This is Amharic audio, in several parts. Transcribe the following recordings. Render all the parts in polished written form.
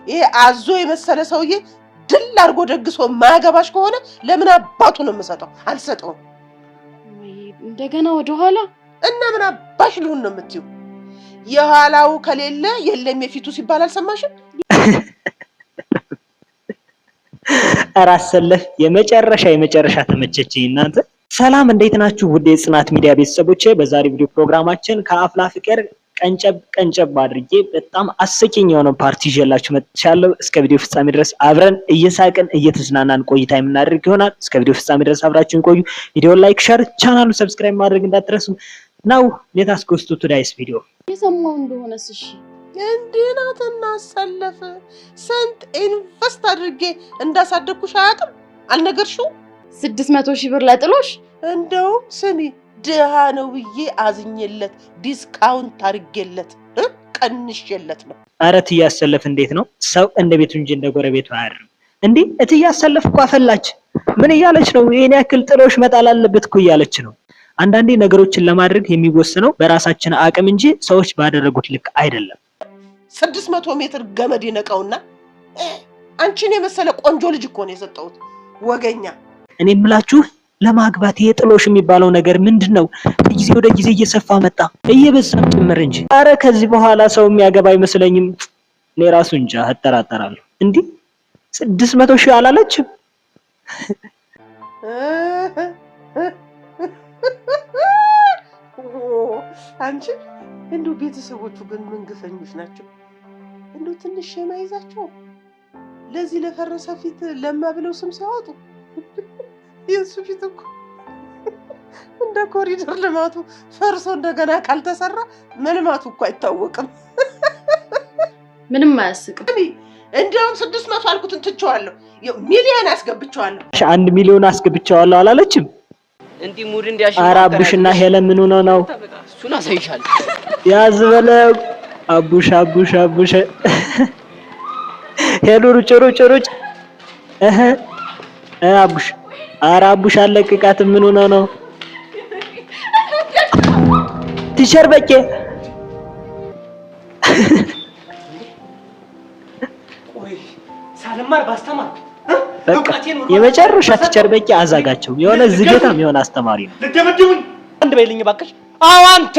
ይሄ አዞ የመሰለ ሰውዬ ድል አድርጎ ደግሶ ማያገባሽ ከሆነ ለምን አባቱ ነው የምሰጠው? አልሰጠውም። እንደገና ወደ ኋላ እና ምን አባሽ ልሁን ነው የምትይው? የኋላው ከሌለ የለም የፊቱ ሲባል አልሰማሽም? አራሰለፍ የመጨረሻ ተመቸችኝ እናንተ። ሰላም እንዴት ናችሁ? ውድ የጽናት ሚዲያ ቤተሰቦቼ፣ በዛሬ ቪዲዮ ፕሮግራማችን ከአፍላ ፍቅር ቀንጨብ አድርጌ በጣም አስቂኝ የሆነ ፓርቲ ይዤላችሁ መጥቻለሁ። እስከ ቪዲዮ ፍጻሜ ድረስ አብረን እየሳቅን እየተዝናናን ቆይታ የምናደርግ ይሆናል። እስከ ቪዲዮ ፍጻሜ ድረስ አብራችሁን ቆዩ። ቪዲዮ ላይክ፣ ሼር፣ ቻናሉን ሰብስክራይብ ማድረግ እንዳትረሱ። ናው ሌታስ ጎ ቱ ቱዴይስ ቪዲዮ የሰማው እንደሆነስ እሺ እንዴናትና ሰለፈ ስንት ኢንቨስት አድርጌ እንዳሳደግኩሽ አያውቅም? አልነገርሽው? 600 ሺህ ብር ለጥሎሽ እንደው ስሚ ድሃ ነው ብዬ አዝኜለት ዲስካውንት አድርጌለት ቀንሼለት ነው። ኧረ እትያሰለፍ እንዴት ነው ሰው እንደ ቤቱ እንጂ እንደ ጎረቤቱ አያድርም እንዴ? እትያሰለፍ እኮ አፈላች። ምን እያለች ነው? የኔ ያክል ጥሎሽ መጣል አለበት እኮ እያለች ነው። አንዳንዴ ነገሮችን ለማድረግ የሚወሰነው በራሳችን አቅም እንጂ ሰዎች ባደረጉት ልክ አይደለም። 600 ሜትር ገመድ ይነቀውና አንቺን የመሰለ ቆንጆ ልጅ እኮ ነው የሰጠሁት። ወገኛ እኔ የምላችሁ ለማግባት የጥሎሽ የሚባለው ነገር ምንድነው? ከጊዜ ወደ ጊዜ እየሰፋ መጣ፣ እየበዛም ጭምር እንጂ። አረ ከዚህ በኋላ ሰው የሚያገባ አይመስለኝም። እኔ ራሱ እንጃ እጠራጠራለሁ። እንዴ 600 ሺህ አላለችም? አንቺ እንዱ ቤተሰቦቹ ግን ምን ግፈኞች ናቸው? እንዱ ትንሽ የማይዛቸው ለዚህ ለፈረሰ ፊት ለማ ብለው ስም ሲያወጡ የሱ ፊት እኮ እንደ ኮሪደር ልማቱ ፈርሶ እንደገና ካልተሰራ መልማቱ እኮ አይታወቅም። ምንም አያስቅም። እንደውም 600 አልኩትን ትቼዋለሁ። ሚሊዮን አስገብቼዋለሁ። 1 ሚሊዮን አስገብቼዋለሁ አላለችም? እንዴ ሙድ እንዲያሽ ኧረ አቡሽና ሄለን ምን ሆነው ነው? እሱን አሳይሻለሁ። ያዝ በለው አቡሽ ሄሉ ሩጭ አቡሽ። ኧረ አቡሽ አለቅቃትም። ምን ሆነው ነው? ቲቸር በቄ ቆይ ሳልማር ባስተማር የመጨረሻ ቲቸር በቄ አዛጋቸው። የሆነ ዝገታም የሆነ አስተማሪ ነው። ልደመድሙኝ አንድ በይልኝ ባክሽ። አዎ አንተ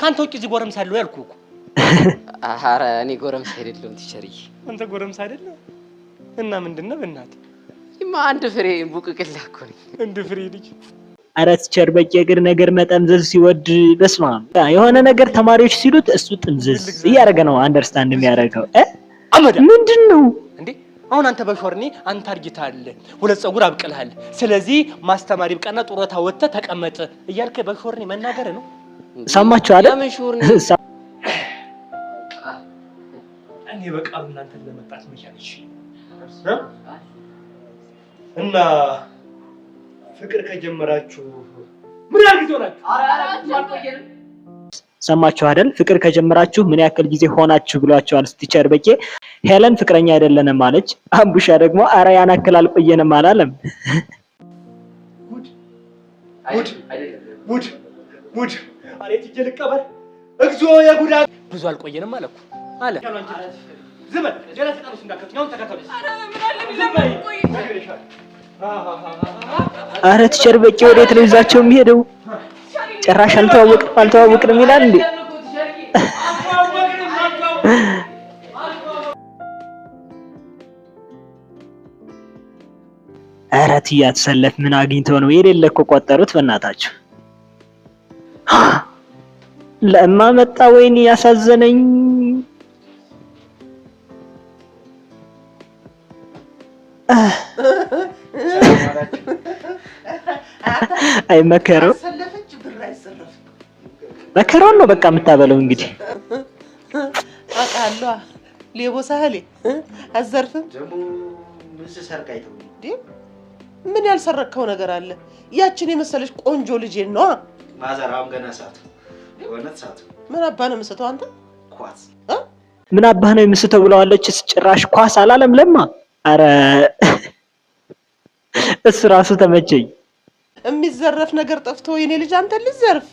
ካንተ ውጪ እዚህ ጎረምሳ አለው ያልኩህ እኮ። ኧረ እኔ ጎረምሳ አይደለም ቲቸርዬ። አንተ ጎረምሳ አይደለም እና ምንድነው? በእናትህ ይማ አንድ ፍሬ ቡቅቅላ እኮ ነኝ። አንድ ፍሬ ልጅ። ኧረ ቲቸር በቄ ግን ነገር መጠምዘዝ ሲወድ በስማም የሆነ ነገር ተማሪዎች ሲሉት እሱ ጥምዝዝ እያደረገ ነው አንደርስታንድ የሚያደርገው። ምንድነው እንዴ? አሁን አንተ በሾርኔ አንተ አርጅታል፣ ሁለት ፀጉር አብቅልሃል። ስለዚህ ማስተማሪ ብቃና ጡረታ ወጥተህ ተቀመጥ እያልከ በሾርኔ መናገር ነው። ሰማችሁ አይደል? ለምን ሾርኔ? እኔ በቃሉ እናንተን ለመጣት መቻልሽ እና ፍቅር ከጀመራችሁ ምን ያህል ጊዜ ሆናችሁ? አልቆየንም። ሰማችሁ አይደል? ፍቅር ከጀመራችሁ ምን ያክል ጊዜ ሆናችሁ ብሏቸዋል ቲቸር በቄ። ሄለን ፍቅረኛ አይደለንም አለች። አምቡሻ ደግሞ ኧረ ያን ያክል አልቆየንም አላለም። ጉድ አሬት ይልቀበል እግዚኦ የጉዳ ብዙ አልቆየንም አለኩ አለ። ዝም ጀለስ ተቀበስ እንዳከተኛው ተከተሉ። ኧረ ቲቸር በቄ ወዴት ነው ይዛቸው የሚሄደው? ጭራሽ አልተዋወቅንም ይላል እንዴ? ኧረ እትያሰለፍ ምን አግኝተው ነው? የሌለ እኮ ቆጠሩት በእናታችሁ። ለእማ መጣ። ወይኔ ያሳዘነኝ። አይ መከረው መከረው ነው በቃ የምታበለው እንግዲህ። አቃሏ ሌቦ ሳህሌ አዘርፍም ደሞ ምን ሰርቅ አይተው እንዴ? ምን ያልሰረከው ነገር አለ? ያችን የመሰለሽ ቆንጆ ልጅ ነው ማዘራም ገና ሳቱ ወነት ሳቱ። ምን አባ ነው የምስተው አንተ? ኳስ ምን አባ ነው የምስተው ብለዋለች። ጭራሽ ኳስ አላለም ለማ። አረ እሱ ራሱ ተመቸኝ። የሚዘረፍ ነገር ጠፍቶ የኔ ልጅ አንተ ልዘርፍ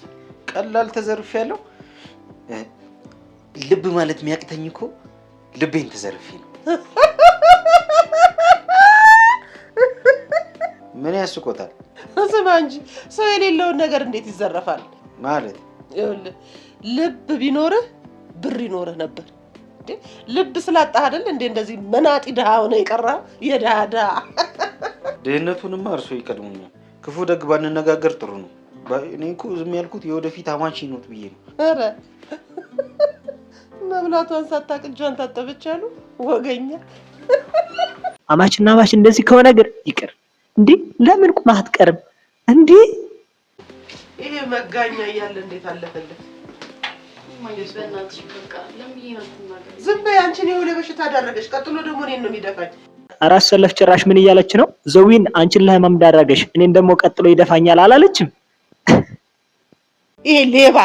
ቀላል ተዘርፍ ያለው ልብ ማለት የሚያቅተኝ እኮ ልቤን ተዘርፌ ነው። ምን ያስቆጣል? ስማ እንጂ ሰው የሌለውን ነገር እንዴት ይዘረፋል? ማለት ይኸውልህ ልብ ቢኖርህ ብር ይኖርህ ነበር። ልብ ስላጣህ አይደል እንዴ እንደዚህ መናጢ ድሃ ሆነ የቀረው? የድሃ ድሃ። ድህነቱንማ እርሶ ይቀድሙኛል። ክፉ ደግ ባንነጋገር ጥሩ ነው። እኔ እኮ ዝም ያልኩት የወደፊት አማች ይኖት ብዬ ነው። ኧረ መብላቷን ሳታውቅ እጇን ታጠበች አሉ ወገኛ። አማችና አማች እንደዚህ ከሆነ ግን ይቅር እንዴ! ለምን ቁማ አትቀርም እንዴ? ይሄ መጋኛ እያለ እንዴት አለፈልህ? በእናትሽ በቃ ለምን ይናትናገር? ዝም በይ አንቺን የሆነ በሽታ አዳረገሽ። ቀጥሎ ደግሞ እኔን ነው የሚደፋኝ። አራስ ሰለፍ ጭራሽ ምን እያለች ነው? ዘዊን አንቺን ለህመም ዳረገሽ፣ እኔን ደግሞ ቀጥሎ ይደፋኛል አላለችም? ይሄ ሌባ!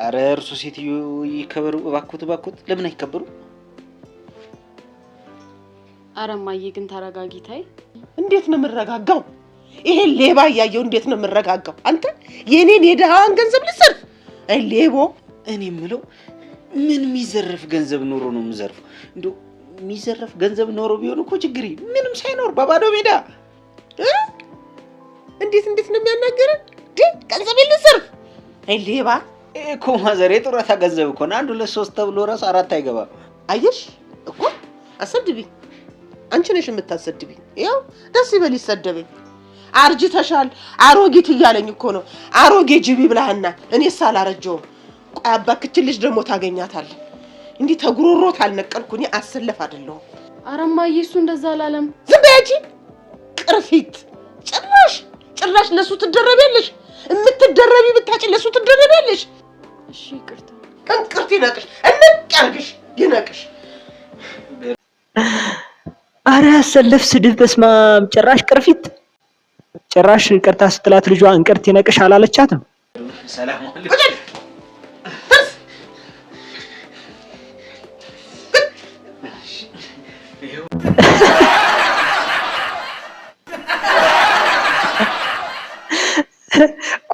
አረ እርሶ ሴትዮ ይከበሩ እባክዎት። ለምን አይከበሩ? ኧረ እማዬ ግን ተረጋጊ ታይ። እንዴት ነው የምረጋጋው? ይሄ ሌባ እያየው እንዴት ነው የምረጋጋው? አንተ የኔን የድሃዋን ገንዘብ ልትዘርፍ? አይ ሌቦ! እኔ የምለው ምን የሚዘረፍ ገንዘብ ኖሮ ነው የምዘርፈው? እንደው የሚዘረፍ ገንዘብ ኖሮ ቢሆን እኮ ችግር ምንም ሳይኖር በባዶ ሜዳ እንዴት ነው የሚያናገረን? ገንዘብ ልትዘርፍ? አይ ሌባ! እኮ ማዘር የጡረታ ገንዘብ እኮ ነው። 1 2 3 ተብሎ ራስ 4 አይገባም። አየሽ እኮ አሰድብኝ። አንቺ ነሽ የምታሰድብኝ። ያው ደስ ይበል ይሰደበኝ። አርጅተሻል አሮጊት እያለኝ እኮ ነው። አሮጌ ጅቢ ብለህና እኔስ አላረጀውም። ቆይ አባክችልሽ ደግሞ ታገኛታለህ። እንዲህ ተጉሮሮት አልነቀልኩ እኔ አሰለፍ አይደለሁም። ኧረ እማዬ እሱ እንደዛ አላለም። ዝም በይ አንቺ ቅርፊት! ጭራሽ ለሱ ትደረቢያለሽ። የምትደረቢ ብታጭ ለሱ ትደረቢያለሽ። እሺ ይቅርታ። እንቅርት ይነቅሽ እንቀርግሽ ይነቅሽ። አረ ያሰለፍ ስድብ በስማም! ጭራሽ ቅርፊት! ጭራሽ ይቅርታ ስትላት ልጇ እንቅርት ይነቅሽ አላለቻትም? ሰላም አለይኩም።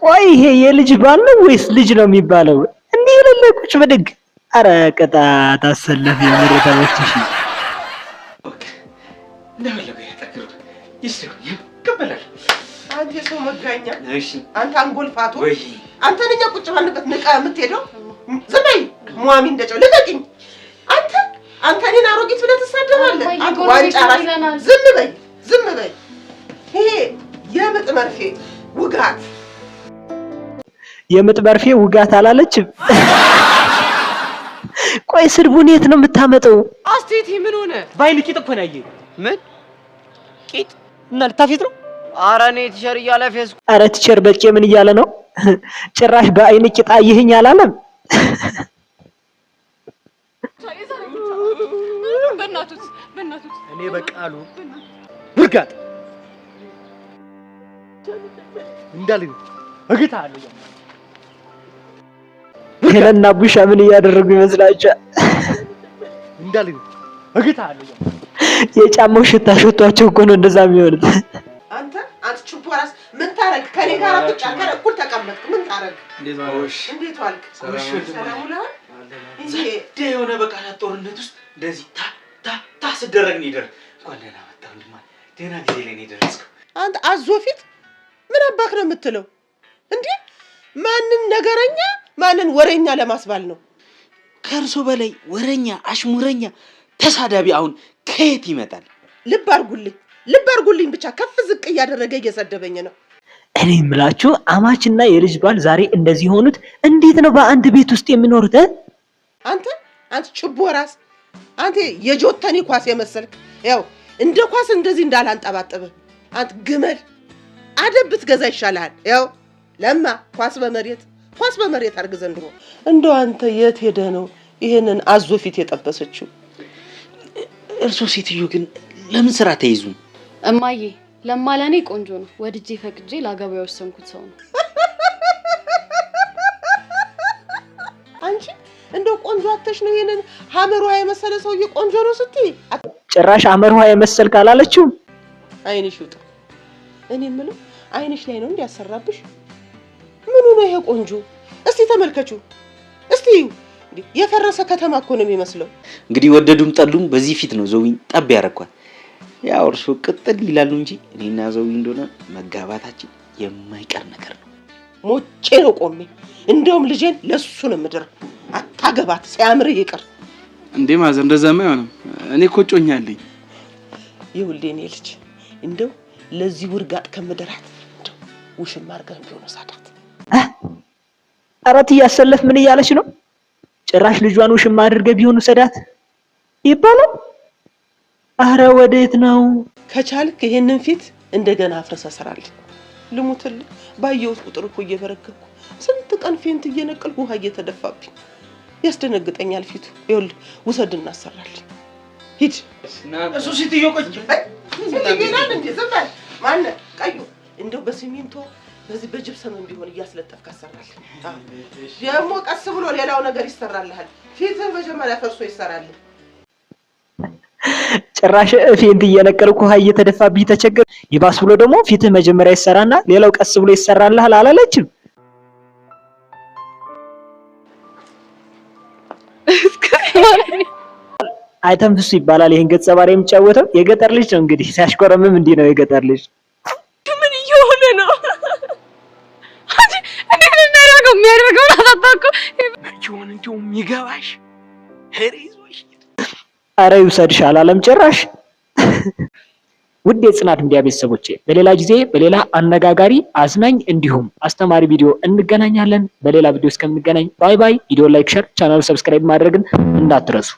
ቆይ ይሄ የልጅ ባል ነው ወይስ ልጅ ነው የሚባለው? እንዲህ ለለቁጭ በድግ። አረ ቅጣት አሰለፍ የምር ተመችሽ። አንተ ሰው መጋኛ! እሺ አንተ አንጎል ፋቶ! ወይ አንተ ነኛ ቁጭ ባልበት ንቃ የምትሄደው? ዝም በይ ሙአሚ እንደጨው ልቀቂኝ! አንተ እኔን አሮጊት ብለህ ትሳደባለህ? አንተ ዋንጫ ራስ! ዝም በይ! ይሄ የምጥ መርፌ ውጋት! የምጥ መርፌ ውጋት አላለችም? ቆይ ስድቡን የት ነው የምታመጣው? አስቴቲ ምን ሆነ? ባይን ቂጥ እኮ ነው ያየኸው። ምን ቂጥ? እና ልታፌት ነው? ኧረ እኔ ቲቸር እያለ ፌስኩ። አረ ቲቸር በቄ ምን እያለ ነው? ጭራሽ በአይን ቂጣ ይህኝ አላለም? በእናቱት እኔ በቃሉ ውርጋጥ እንዳልኝ እግታለሁ። ሄለና ቡሻ ምን እያደረጉ ይመስላችኋል? እንዳልኝ እግታለሁ። የጫማው ሽታ ሸቷቸው እኮ ነው እንደዛ የሚሆኑት። አንተ ችቦ ራስ ምን ታረግ? ከኔ ጋር ቁጭ አልከረ እኩል ተቀመጥክ። ምን ታረግ? እንዴት ዋልክ? ሰላም ውለሃል? ዘዴ የሆነ በቃላት ጦርነት ውስጥ እንደዚህ ታ ስደረግ ነው ይደር። እንኳን ደህና መጣህ ወንድማ። ደህና ጊዜ ላይ ነው የደረስከው። አንተ አዞ ፊት ምን አባክ ነው የምትለው እንዴ? ማንን ነገረኛ ማንን ወሬኛ ለማስባል ነው? ከእርሶ በላይ ወረኛ፣ አሽሙረኛ፣ ተሳዳቢ አሁን ከየት ይመጣል? ልብ አድርጉልኝ ብቻ ከፍ ዝቅ እያደረገ እየሰደበኝ ነው። እኔ የምላችሁ አማችና የልጅ ባል ዛሬ እንደዚህ ሆኑት። እንዴት ነው በአንድ ቤት ውስጥ የሚኖሩት? አንተ ችቦ ራስ! አንተ የጆተኒ ኳስ የመሰልክ ያው እንደ ኳስ እንደዚህ እንዳላንጠባጥብ አንተ ግመል አደብ ብትገዛ ይሻላል። ያው ለማ ኳስ በመሬት አርግ ዘንድሮ። እንደው አንተ የት ሄደ ነው ይሄንን አዞ ፊት የጠበሰችው? እርሶ ሴትዮ ግን ለምን ስራ ተይዙ? እማዬ ለማ ለኔ ቆንጆ ነው። ወድጄ ፈቅጄ ላገባው የወሰንኩት ሰው ነው። አንቺ እንደው ቆንጆ አተሽ ነው ይሄንን ሐመሯ የመሰለ ሰውዬ ቆንጆ ነው ስትይ? ጭራሽ አመርዋ የመሰል ካላለችው አይንሽ ውጥ። እኔ የምለው አይንሽ ላይ ነው እንዲያሰራብሽ? ምኑ ነው ይሄ ቆንጆ? እስቲ ተመልከቹ። እስቲ የፈረሰ ከተማ እኮ ነው የሚመስለው። እንግዲህ ወደዱም ጠሉም በዚህ ፊት ነው ዘዊን ጠብ ያረኳት። ያው እርሱ ቅጥል ይላሉ እንጂ እኔና ዘዊ እንደሆነ መጋባታችን የማይቀር ነገር ነው። ሞቼ ነው ቆሜ። እንደውም ልጄን ለሱ ነው ምድር አታገባት ሲያምር ይቅር እንዴ ማዘር እንደዛማ አይሆንም። እኔ እኮ ጮኛለኝ። ይኸውልህ እኔ ልጅ እንደው ለዚህ ውርጋጥ ከምድራት እንደው ውሽማ አድርገን ቢሆን ሳዳት። አራት እያሰለፍ ምን እያለች ነው? ጭራሽ ልጇን ውሽማ አድርገህ ቢሆን ሰዳት ይባላል። አረ ወዴት ነው? ከቻልክ ይሄንን ፊት እንደገና አፍረሰ ሰራልኝ። ልሙትልህ ባየሁት ቁጥር እኮ እየበረከኩ ስንት ቀን ፌንት እየነቀልኩ ውሃ እየተደፋብኝ ያስደነግጠኛል ፊቱ። ይኸውልህ ውሰድና አሰራልኝ። ሂድ እሱ ሲትዮ ቆይ ሲትየናል እንዴ ዘባል ማነ ቀዩ እንደው በሲሚንቶ በዚህ በጅብሰም ቢሆን እያስለጠፍክ አሰራልኝ። ደግሞ ቀስ ብሎ ሌላው ነገር ይሰራልሃል። ፊትህ መጀመሪያ ፈርሶ ይሰራል። ጭራሽ ፌንት እየነቀልኩ ውሃ እየተደፋብኝ ተቸገር። ይባስ ብሎ ደግሞ ፊትህ መጀመሪያ ይሰራና ሌላው ቀስ ብሎ ይሰራልሃል አላለችም? አይተንፍሱ ይባላል። ይሄን ገጸ ባህሪ የሚጫወተው የገጠር ልጅ ነው። እንግዲህ ሲያሽኮረምም እንዲህ ነው የገጠር ልጅ። ምን እየሆነ ነው? እኔ እንደናረገው የሚያደርገው አታጣቁ ይሁን እንዲሁ የሚገባሽ ሄሪዞሽ አረ ይውሰድሽ አላለም ጭራሽ። ውድ የጽናት ሚዲያ ቤተሰቦቼ በሌላ ጊዜ በሌላ አነጋጋሪ አዝናኝ እንዲሁም አስተማሪ ቪዲዮ እንገናኛለን። በሌላ ቪዲዮ እስከምንገናኝ ባይ ባይ። ቪዲዮ ላይክ፣ ሼር፣ ቻናሉ ሰብስክራይብ ማድረግን እንዳትረሱ።